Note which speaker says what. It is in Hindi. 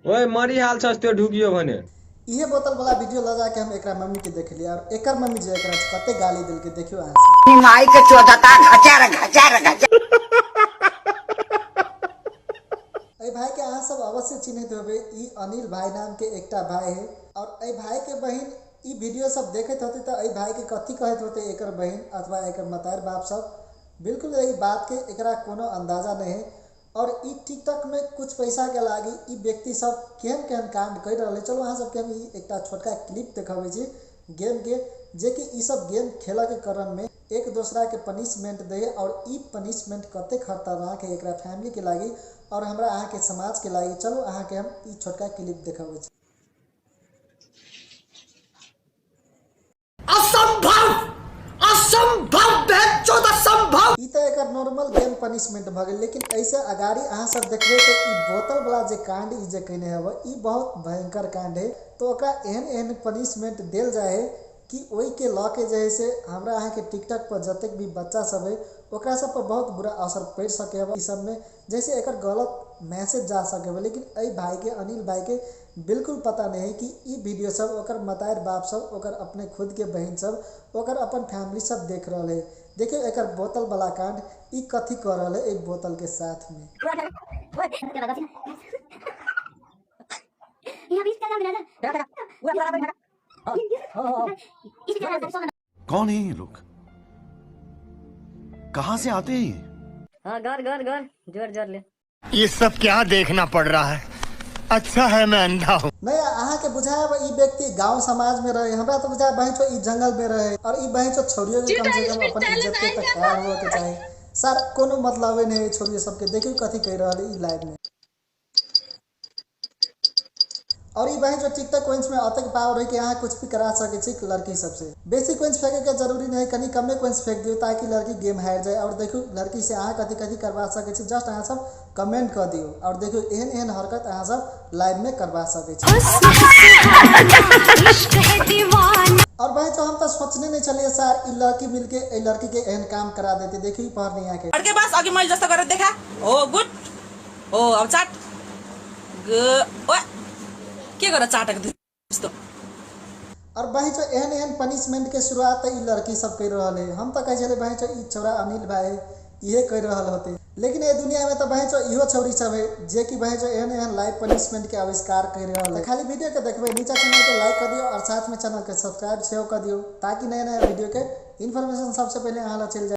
Speaker 1: ओए मरी हाल छस त्यो ढुकियो भने।
Speaker 2: इहे बोतल वाला वीडियो लगा के हम एकरा मम्मी के देखलिए और एकर मम्मी जे एकरा कते गाली दिल के देखियो अहाँ से।
Speaker 3: माई के चोदता घचार घचार घचार।
Speaker 2: ए भाई के अहाँ सब अवश्य चिन्हित होबे। ई अनिल भाई नाम के एकटा भाई है और ए भाई के बहन ई वीडियो सब देखत होते तो ए भाई के कथी कहत होते एकर बहन अथवा एकर मतार बाप सब बिल्कुल यही बात के एकरा कोनो अंदाजा नहीं है। और ई टिकटॉक में कुछ पैसा के लागी ई व्यक्ति सब केहन केहन कांड कर रहे। चलो अहाँ सबके हम एक छोटका क्लिप देखाबे छी गेम के, जे कि ई सब गेम खेला के क्रम में एक दूसरा के पनिशमेंट दे और ई पनिशमेंट कते खतरनाक है एकरा फैमिली के लागी और हमरा अहाँ के समाज के लागी। चलो अहाँ के हम ई छोटका क्लिप देखाबे छी।
Speaker 3: असंभव असंभव बेचोद असंभव।
Speaker 2: ई तो एक नॉर्मल गेम पनिशमेंट भ गेल, लेकिन ऐसे अगाड़ी अहाँ सब देखबे तो ई बोतल वाला जे कांड ई जे कने है ई बहुत भयंकर कांड है। तो ओकरा एहन एहन पनिशमेंट देल जाए है कि ओई के ल के जे है से हमरा अहाँ के टिकटॉक पर जतेक भी बच्चा सब है ओकरा सब पर बहुत बुरा असर पड़ सके है। ई सब में जैसे एकर गलत मैसेज जा सके है, लेकिन ए भाई के अनिल भाई के बिल्कुल पता नहीं है कि ई वीडियो सब ओकर मतार बाप सब ओकर अपने खुद के बहन सब ओकर अपन फैमिली सब देख रहे है। देखिए एकर बोतल वाला कांड ई कथी कर रहे है एक बोतल के साथ में।
Speaker 4: कौन है ये लोग, कहाँ से आते हैं?
Speaker 5: हाँ घर घर घर जोर जोर ले।
Speaker 6: ये सब क्या देखना पड़ रहा है? अच्छा है मैं अंधा हूँ।
Speaker 2: नहीं अहाँ के बुझाए ई व्यक्ति गांव समाज में रहे, हमरा तो बुझाए बहन ई जंगल में रहे और ई बहन छोड़ियो के कम से कम अपन इज्जत के तक ख्याल हो के चाहे सर कोनो मतलब नहीं छोड़िए सबके। देखियो कथी कह रहा है ई लाइव में। और ई बहन टिकटॉक कोइंस में अतक पावर है कि यहाँ कुछ भी करा सके छी लड़की सबसे। बेसी कोइंस फेंके के जरूरी नहीं, कनी कमे कोइंस फेंक दियो ताकि लड़की गेम हार जाए। और देखो लड़की से अहाँ कथी कथी करवा सके छी, जस्ट अहाँ सब कमेंट कर दियो और देखो एहन एहन हरकत अहाँ सब लाइव में करवा सके छी। और भाई तो हम तो सोचने नहीं चलिए सर ई लड़की मिलके ए लड़की के एहन काम करा देते। देखिए पढ़ नहीं आके
Speaker 7: लड़के पास आगे मैं जैसा कर देखा। ओ गुड ओ अब चाट के कर चाटक दोस्तों।
Speaker 2: और भाई जो एहन एहन पनिशमेंट के शुरुआत ई लड़की सब कर रहा है। हम तो कहे चले भाई जो ई छोरा अनिल भाई ये कर रहा होते, लेकिन ये दुनिया में तो भाई जो इहो छौरी सब है जे कि भाई जो एहन एहन लाइव पनिशमेंट के आविष्कार कर रहा है। खाली वीडियो के देखबे नीचे चैनल के लाइक कर दियो और साथ में चैनल के सब्सक्राइब सेव कर दियो ताकि नया नया वीडियो के इन्फॉर्मेशन सबसे पहले अहाँ ला चल जाए।